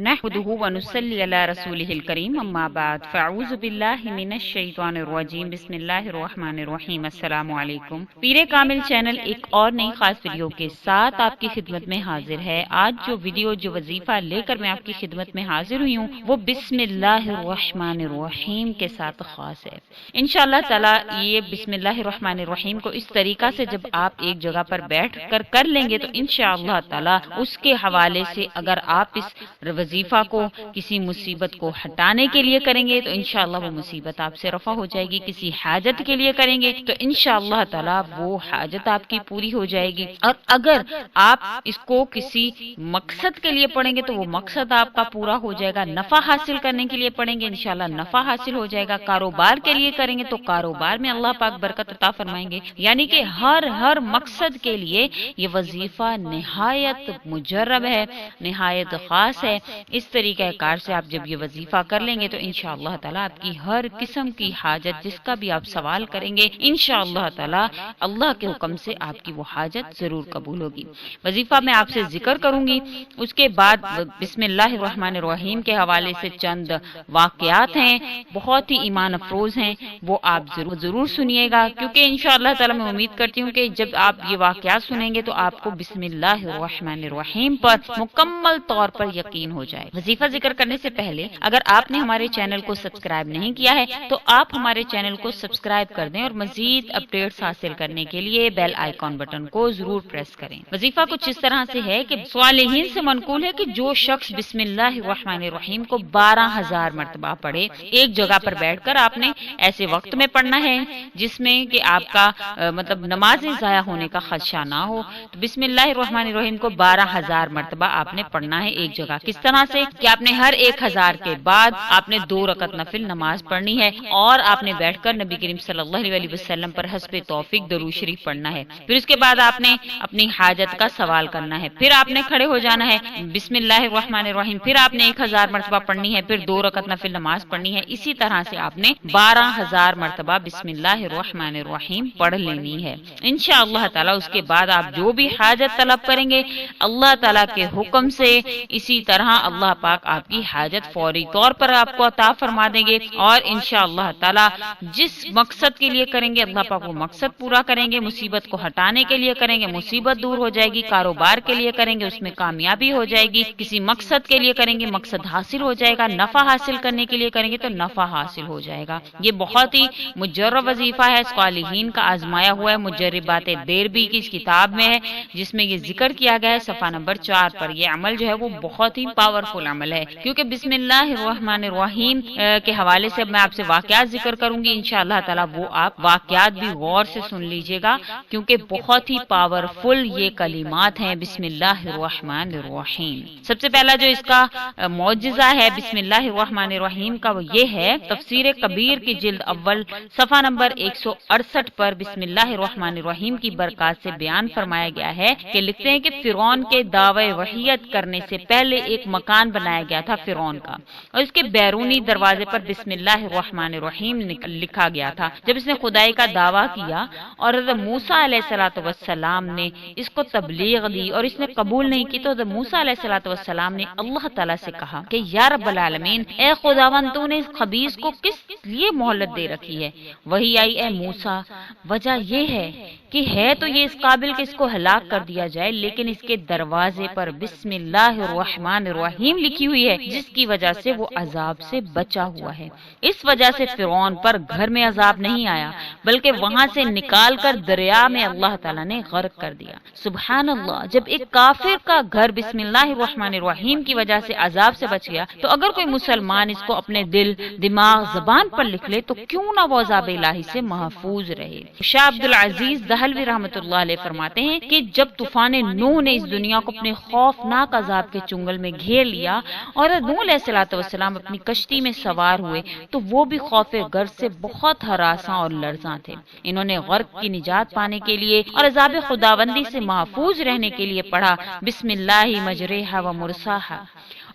نحمده ونصلي على رسوله الكريم اما بعد فاعوذ باللہ من الشیطان الرجیم بسم اللہ الرحمن الرحیم السلام علیکم۔ پیر کامل چینل ایک اور نئی خاص ویڈیو کے ساتھ آپ کی خدمت میں حاضر ہے۔ آج جو وظیفہ لے کر میں آپ کی خدمت میں حاضر ہوئی ہوں وہ بسم اللہ الرحمن الرحیم کے ساتھ خاص ہے۔ انشاءاللہ تعالی یہ بسم اللہ الرحمن الرحیم کو اس طریقہ سے جب آپ ایک جگہ پر بیٹھ کر لیں گے تو انشاءاللہ تعالی اس کے حوالے سے اگر آپ اس وظیفہ کو کسی مصیبت کو ہٹانے کے لیے کریں گے تو انشاءاللہ وہ مصیبت آپ سے رفع ہو جائے گی۔ کسی حاجت کے لیے کریں گے تو انشاءاللہ تعالی وہ حاجت آپ کی پوری ہو جائے گی، اور اگر آپ اس کو کسی مقصد کے لیے پڑھیں گے تو وہ مقصد آپ کا پورا ہو جائے گا۔ نفع حاصل کرنے کے لیے پڑھیں گے انشاءاللہ نفع حاصل ہو جائے گا۔ کاروبار کے لیے کریں گے تو کاروبار میں اللہ پاک برکت عطا فرمائیں گے۔ یعنی کہ ہر مقصد کے لیے یہ وظیفہ نہایت مجرب ہے، نہایت خاص ہے۔ اس طریقہ کار سے آپ جب یہ وظیفہ کر لیں گے تو انشاءاللہ تعالی آپ کی ہر قسم کی حاجت جس کا بھی آپ سوال کریں گے انشاءاللہ تعالی اللہ کے حکم سے آپ کی وہ حاجت ضرور قبول ہوگی۔ وظیفہ میں آپ سے ذکر کروں گی، اس کے بعد بسم اللہ الرحمن الرحیم کے حوالے سے چند واقعات ہیں، بہت ہی ایمان افروز ہیں، وہ آپ ضرور سنیے گا، کیونکہ انشاءاللہ تعالی میں امید کرتی ہوں کہ جب آپ یہ واقعات سنیں گے تو آپ کو بسم اللہ الرحمن الرحیم پر مکمل طور پر یقین ہو جائے۔ وظیفہ ذکر کرنے سے پہلے اگر آپ نے ہمارے چینل کو سبسکرائب نہیں کیا ہے تو آپ ہمارے چینل کو سبسکرائب کر دیں اور مزید اپڈیٹس حاصل کرنے کے لیے بیل آئیکن بٹن کو ضرور پریس کریں۔ وظیفہ کچھ اس طرح سے ہے کہ صالحین سے منقول ہے کہ جو شخص بسم اللہ الرحمن الرحیم کو 12,000 مرتبہ پڑھے، ایک جگہ پر بیٹھ کر آپ نے ایسے وقت میں پڑھنا ہے جس میں کہ آپ کا مطلب نمازیں ضائع ہونے کا خدشہ نہ ہو، تو بسم اللہ الرحمن الرحیم کو 12,000 مرتبہ آپ نے پڑھنا ہے ایک جگہ۔ کس طرح سے کہ آپ نے ہر 1,000 کے بعد آپ نے 2 رکعت نفل نماز پڑھنی ہے، اور آپ نے بیٹھ کر نبی کریم صلی اللہ علیہ وسلم پر حسب توفیق درود شریف پڑھنا ہے۔ پھر اس کے بعد آپ نے اپنی حاجت کا سوال کرنا ہے، پھر آپ نے کھڑے ہو جانا ہے، بسم اللہ الرحمن الرحیم پھر آپ نے 1,000 مرتبہ پڑھنی ہے، پھر 2 رکعت نفل نماز پڑھنی ہے۔ اسی طرح سے آپ نے 12,000 مرتبہ بسم اللہ الرحمن الرحیم پڑھ لینی ہے انشاءاللہ تعالی۔ اس کے بعد آپ جو بھی حاجت طلب کریں گے اللہ تعالی کے حکم سے اسی طرح اللہ پاک آپ کی حاجت فوری طور پر آپ کو عطا فرما دیں گے، اور انشاءاللہ تعالی جس مقصد کے لیے کریں گے اللہ پاک وہ مقصد پورا کریں گے۔ مصیبت کو ہٹانے کے لیے کریں گے مصیبت دور ہو جائے گی، کاروبار کے لیے کریں گے اس میں کامیابی ہو جائے گی، کسی مقصد کے لیے کریں گے مقصد حاصل ہو جائے گا، نفع حاصل کرنے کے لیے کریں گے تو نفع حاصل ہو جائے گا۔ یہ بہت ہی مجرب وظیفہ ہے، صالحین کا آزمایا ہوا ہے، مجربات دیربی کی اس کتاب میں ہے جس میں یہ ذکر کیا گیا ہے صفحہ نمبر 4 پر۔ یہ عمل جو ہے وہ بہت ہی پاورفل عمل ہے، کیونکہ بسم اللہ الرحمن الرحیم کے حوالے سے میں آپ سے واقعات ذکر کروں گی انشاءاللہ تعالی، وہ آپ واقعات بھی غور سے سن لیجئے گا کیونکہ بہت ہی پاورفل یہ کلمات ہیں بسم اللہ الرحمن الرحیم۔ سب سے پہلا جو اس کا معجزہ ہے بسم اللہ الرحمن الرحیم کا وہ یہ ہے، تفسیر کبیر کی جلد اول صفحہ نمبر 168 پر بسم اللہ الرحمن الرحیم کی برکات سے بیان فرمایا گیا ہے کہ لکھتے ہیں کہ فرعون کے دعوی وحیت کرنے سے پہلے ایک مکان بنایا گیا تھا فرعون کا، اور اس کے بیرونی دروازے پر بسم اللہ الرحمن الرحیم لکھا گیا تھا۔ جب اس نے خدائی کا دعویٰ کیا اور حضرت موسیٰ علیہ السلام نے اس کو تبلیغ دی اور اس نے قبول نہیں کی، تو حضرت موسیٰ علیہ السلام نے اللہ تعالیٰ سے کہا کہ یا رب العالمین، اے خداوند تو نے اس خبیث کو کس لیے مہلت دے رکھی ہے؟ وہی آئی، اے موسیٰ وجہ یہ ہے کہ ہے تو یہ اس قابل کہ اس کو ہلاک کر دیا جائے، لیکن اس کے دروازے پر بسم اللہ الرحمن الرحیم لکھی ہوئی ہے جس کی وجہ سے وہ عذاب سے بچا ہوا ہے۔ اس وجہ سے فرعون پر گھر میں عذاب نہیں آیا بلکہ وہاں سے نکال کر دریا میں اللہ تعالیٰ نے غرق کر دیا۔ سبحان اللہ، جب ایک کافر کا گھر بسم اللہ الرحمن الرحیم کی وجہ سے عذاب سے بچ گیا تو اگر کوئی مسلمان اس کو اپنے دل، دماغ، زبان پر لکھ لے تو کیوں نہ وہ عذاب الہی سے محفوظ رہے۔ شاہ عبدالعزیز دہلوی رحمۃ اللہ علیہ فرماتے ہیں کہ جب طوفان نوح نے اس دنیا کو اپنے خوفناک عذاب کے چنگل میں گھیر لیا اور نوح علیہ السلام اپنی کشتی میں سوار ہوئے تو وہ بھی خوف غرق سے بہت ہراساں اور لرزاں تھے۔ انہوں نے غرق کی نجات پانے کے لیے اور عذاب خداوندی سے محفوظ رہنے کے لیے پڑھا بسم اللہ مجریہا و مرساہا،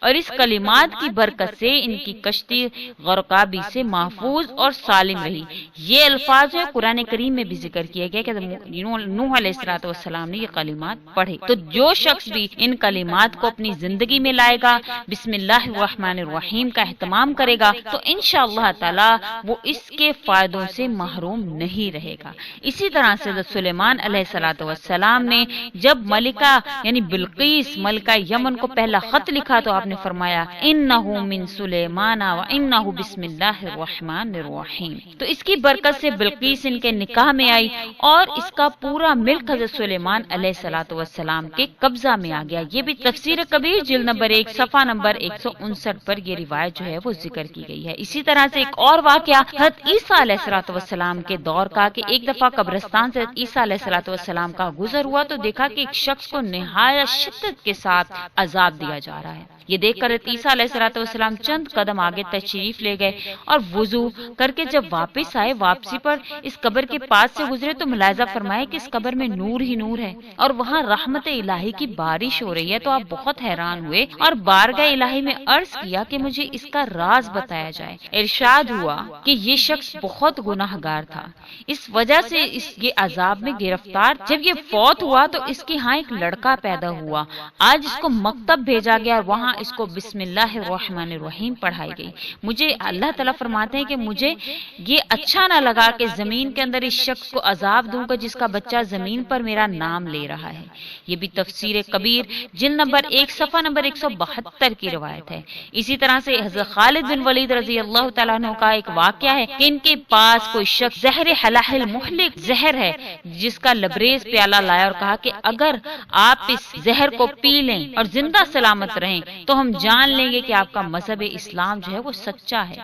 اور اس کلمات کی برکت سے ان کی کشتی غرقابی سے محفوظ اور سالم رہی۔ یہ الفاظ جو قرآن کریم میں بھی ذکر کیا گیا کہ نوح علیہ السلام نے یہ کلمات پڑھے۔ تو جو شخص بھی ان کلمات کو اپنی زندگی میں لائے گا، بسم اللہ الرحمن الرحیم کا اہتمام کرے گا، تو انشاءاللہ تعالی وہ اس کے فائدوں سے محروم نہیں رہے گا۔ اسی طرح سے حضرت سلیمان علیہ السلام نے جب ملکہ یعنی بلقیس ملکہ یمن کو پہلا خط لکھا تو آپ نے فرمایا انہ من سلیمان و انہ بسم اللہ الرحمن الرحیم۔ تو اس کی برکت سے بلقیس ان کے نکاح میں آئی اور اس کا پورا ملک حضرت سلیمان علیہ السلام کے قبضہ میں آ گیا۔ یہ بھی تفسیر کبیر جلد نمبر 1 صفحہ نمبر 159 پر یہ روایت جو ہے وہ ذکر کی گئی ہے۔ اسی طرح سے ایک اور واقعہ حضرت عیسیٰ علیہ السلام کے دور کا کہ ایک دفعہ قبرستان سے حضرت عیسیٰ علیہ السلام کا گزر ہوا تو دیکھا کہ ایک شخص کو نہایت شدت کے ساتھ عذاب دیا جا رہا ہے۔ یہ دیکھ کر عیسیٰ علیہ السلام چند قدم آگے تشریف لے گئے اور وضو کر کے جب واپس آئے، واپسی پر اس قبر کے پاس سے گزرے تو ملاحظہ فرمائے کہ اس قبر میں نور ہی نور ہے اور وہاں رحمت الہی کی بارش ہو رہی ہے۔ تو آپ بہت حیران ہوئے اور بارگاہ الہی میں عرض کیا کہ مجھے اس کا راز بتایا جائے۔ ارشاد ہوا کہ یہ شخص بہت گناہگار تھا، اس وجہ سے یہ عذاب میں گرفتار۔ جب یہ فوت ہوا تو اس کی ہاں ایک لڑکا پیدا ہوا۔ آج اس کو مکتب بھیجا گیا اور وہاں اس کو بسم اللہ الرحمن الرحیم پڑھائی گئی۔ مجھے اللہ تعالیٰ فرماتے ہیں کہ مجھے یہ اچھا نہ لگا کہ زمین کے اندر اس شخص کو عذاب دوں گا جس کا بچہ زمین پر میرا نام لے رہا ہے۔ یہ بھی تفسیر کبیر جلد نمبر 1 صفحہ نمبر 172 کی روایت ہے۔ اسی طرح سے حضرت خالد بن ولید رضی اللہ تعالیٰ عنہ کا ایک واقعہ ہے کہ ان کے پاس کوئی شخص زہر حلال مہلک زہر ہے جس کا لبریز پیالہ لایا اور کہا کہ اگر آپ اس زہر کو پی لیں اور زندہ سلامت رہیں تو ہم جان لیں گے کہ آپ کا مذہب اسلام جو ہے وہ سچا ہے۔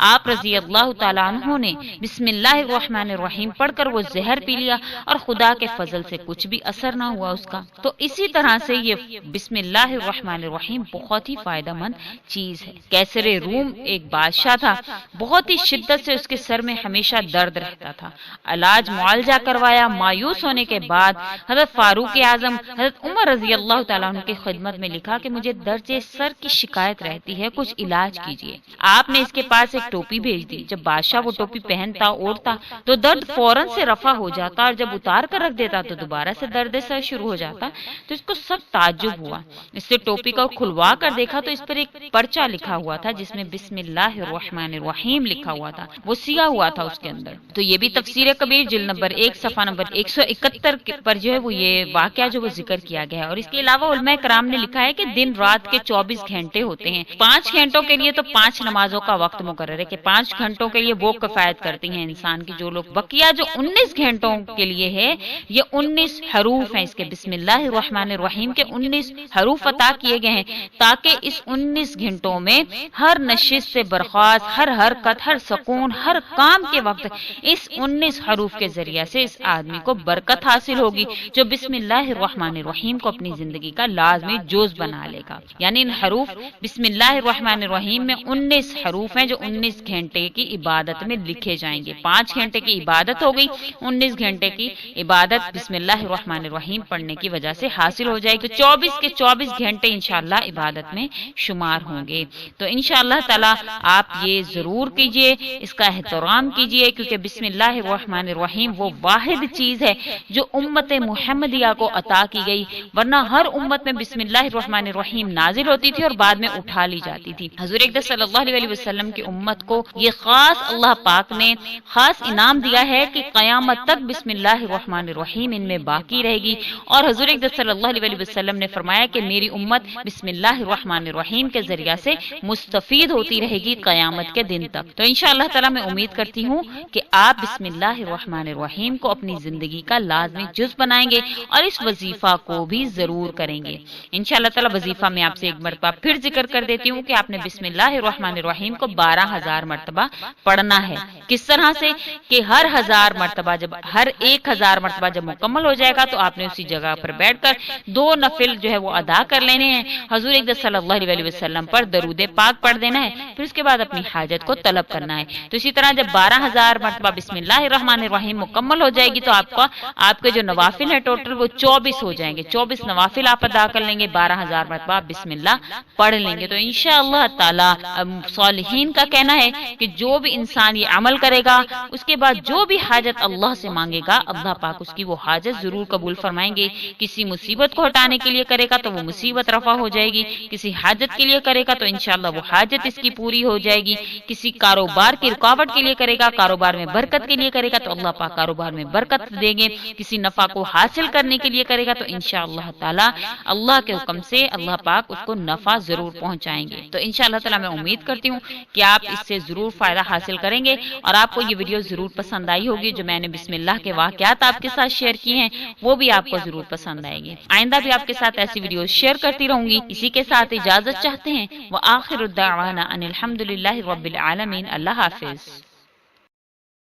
آپ رضی اللہ تعالیٰ عنہ نے بسم اللہ الرحمن الرحیم پڑھ کر وہ زہر پی لیا اور خدا کے فضل سے کچھ بھی اثر نہ ہوا اس کا۔ تو اسی طرح سے یہ بسم اللہ الرحمن الرحیم بہت ہی فائدہ مند چیز ہے۔ کیسر روم ایک بادشاہ تھا، بہت ہی شدت سے اس کے سر میں ہمیشہ درد رہتا تھا۔ علاج معالجہ کروایا، مایوس ہونے کے بعد حضرت فاروق اعظم حضرت عمر رضی اللہ تعالیٰ عنہ کی خدمت میں لکھا کہ مجھے درد سر کی شکایت رہتی ہے، کچھ علاج کیجیے۔ آپ نے اس کے پاس ایک ٹوپی بھیج دی۔ جب بادشاہ وہ ٹوپی پہنتا اوڑھتا تو درد فوراً سے رفع ہو جاتا اور جب اتار کر رکھ دیتا تو دوبارہ سے درد سر شروع ہو جاتا۔ تو اس کو سخت تعجب ہوا۔ اس سے ٹوپی کو کھلوا کر دیکھا تو اس پر ایک پرچہ لکھا ہوا تھا جس میں بسم اللہ الرحمن الرحیم لکھا ہوا تھا، وہ سیاہ ہوا تھا اس کے اندر۔ تو یہ بھی تفسیر کبیر جلد نمبر 1 صفحہ نمبر 171 پر جو ہے وہ یہ واقعہ جو وہ ذکر کیا گیا ہے۔ اور اس کے علاوہ علماء کرام نے لکھا ہے کہ دن رات کے 24 گھنٹے ہوتے ہیں، 5 گھنٹوں کے لیے تو 5 نمازوں کا وقت مقرر ہے کہ 5 گھنٹوں کے لیے وہ کفایت کرتی ہیں انسان کی جو لوگ بقیہ جو 19 گھنٹوں کے لیے ہے یہ 19 حروف ہیں۔ اس کے بسم اللہ الرحمن الرحیم کے 19 حروف عطا کیے گئے ہیں تاکہ اس 19 گھنٹوں میں ہر نشست سے برخاست، ہر حرکت، ہر سکون، ہر کام کے وقت اس 19 حروف کے ذریعے سے اس آدمی کو برکت حاصل ہوگی جو بسم اللہ الرحمن الرحیم کو اپنی زندگی کا لازمی جز بنا لے گا۔ یعنی ان حروف بسم اللہ الرحمن الرحیم میں 19 حروف ہیں جو 19 گھنٹے کی عبادت میں لکھے جائیں گے۔ 5 گھنٹے کی عبادت ہو گئی، 19 گھنٹے کی عبادت بسم اللہ الرحمن الرحیم پڑھنے کی وجہ سے حاصل ہو جائے گی۔ تو 24 کے 24 گھنٹے انشاءاللہ عبادت میں شمار ہوں گے۔ تو انشاءاللہ تعالی آپ یہ ضرور کیجئے، اس کا احترام کیجئے، کیونکہ بسم اللہ الرحمن الرحیم وہ واحد چیز ہے جو امت محمدیہ کو عطا کی گئی، ورنہ ہر امت میں بسم اللہ الرحمن الرحیم نازل ہوتی تھی اور بعد میں اٹھا لی جاتی تھی۔ حضور اقدس صلی اللہ علیہ وسلم کی امت کو یہ خاص اللہ پاک نے خاص انعام دیا ہے کہ قیامت تک بسم اللہ الرحمن الرحیم ان میں باقی رہے گی، اور حضور اقدس صلی اللہ علیہ وسلم نے فرمایا کہ میری امت بسم اللہ الرحمن الرحیم کے ذریعہ سے مستفید ہوتی رہے گی قیامت کے دن تک۔ تو انشاءاللہ تعالی میں امید کرتی ہوں کہ آپ بسم اللہ الرحمن الرحیم کو اپنی زندگی کا لازمی جز بنائیں گے اور اس وظیفہ کو بھی ضرور کریں گے۔ انشاءاللہ تعالی وظیفہ میں آپ سے ایک مرتبہ پھر ذکر کر دیتی ہوں کہ آپ نے بسم اللہ الرحمن الرحیم کو 12,000 مرتبہ پڑھنا ہے۔ کس طرح سے کہ ہر 1000 مرتبہ جب ہر 1000 مرتبہ جب مکمل ہو جائے گا تو آپ نے اسی جگہ پر بیٹھ کر 2 نفل جو ہے وہ ادا کر لینے ہیں، حضور اقدس صلی اللہ علیہ وسلم پر درود پاک پڑھ دینا ہے، پھر اس کے بعد اپنی حاجت کو طلب کرنا ہے۔ تو اسی طرح جب 12,000 مرتبہ بسم اللہ الرحمن الرحیم مکمل ہو جائے گی تو آپ کے جو نوافل ہیں ٹوٹل وہ 24 ہو جائیں گے۔ 24 نوافل آپ ادا کر لیں گے 12,000 1000 مرتبہ بسم اللہ پڑھ لیں گے تو انشاءاللہ تعالی صالحین کا کہنا ہے کہ جو بھی انسان یہ عمل کرے گا اس کے بعد جو بھی حاجت اللہ سے مانگے گا اللہ پاک اس کی وہ حاجت ضرور قبول فرمائیں گے. کسی مصیبت کو ہٹانے کے لیے کرے گا تو وہ مصیبت رفع ہو جائے گی, کسی حاجت کے لیے کرے گا تو انشاءاللہ وہ حاجت اس کی پوری ہو جائے گی, کسی کاروبار کی رکاوٹ کے لیے کرے گا, کاروبار میں برکت کے لیے کرے گا تو اللہ پاک کاروبار میں برکت دیں گے, کسی نفع کو حاصل کرنے کے لیے کرے گا تو انشاءاللہ تعالی اللہ کے حکم سے اللہ پاک اس کو نفع ضرور پہنچائیں گے. تو انشاءاللہ تعالی میں امید کرتی ہوں کہ آپ اس سے ضرور فائدہ حاصل کریں گے اور آپ کو یہ ویڈیو ضرور پسند آئی ہوگی. جو میں نے بسم اللہ کے واقعات آپ کے ساتھ شیئر کیے ہیں وہ بھی آپ کو ضرور پسند آئے گی. آئندہ بھی آپ کے ساتھ ایسی ویڈیوز شیئر کرتی رہوں گی. اسی کے ساتھ اجازت چاہتے ہیں وآخر الدعوانا ان الحمدللہ رب العالمین. اللہ حافظ.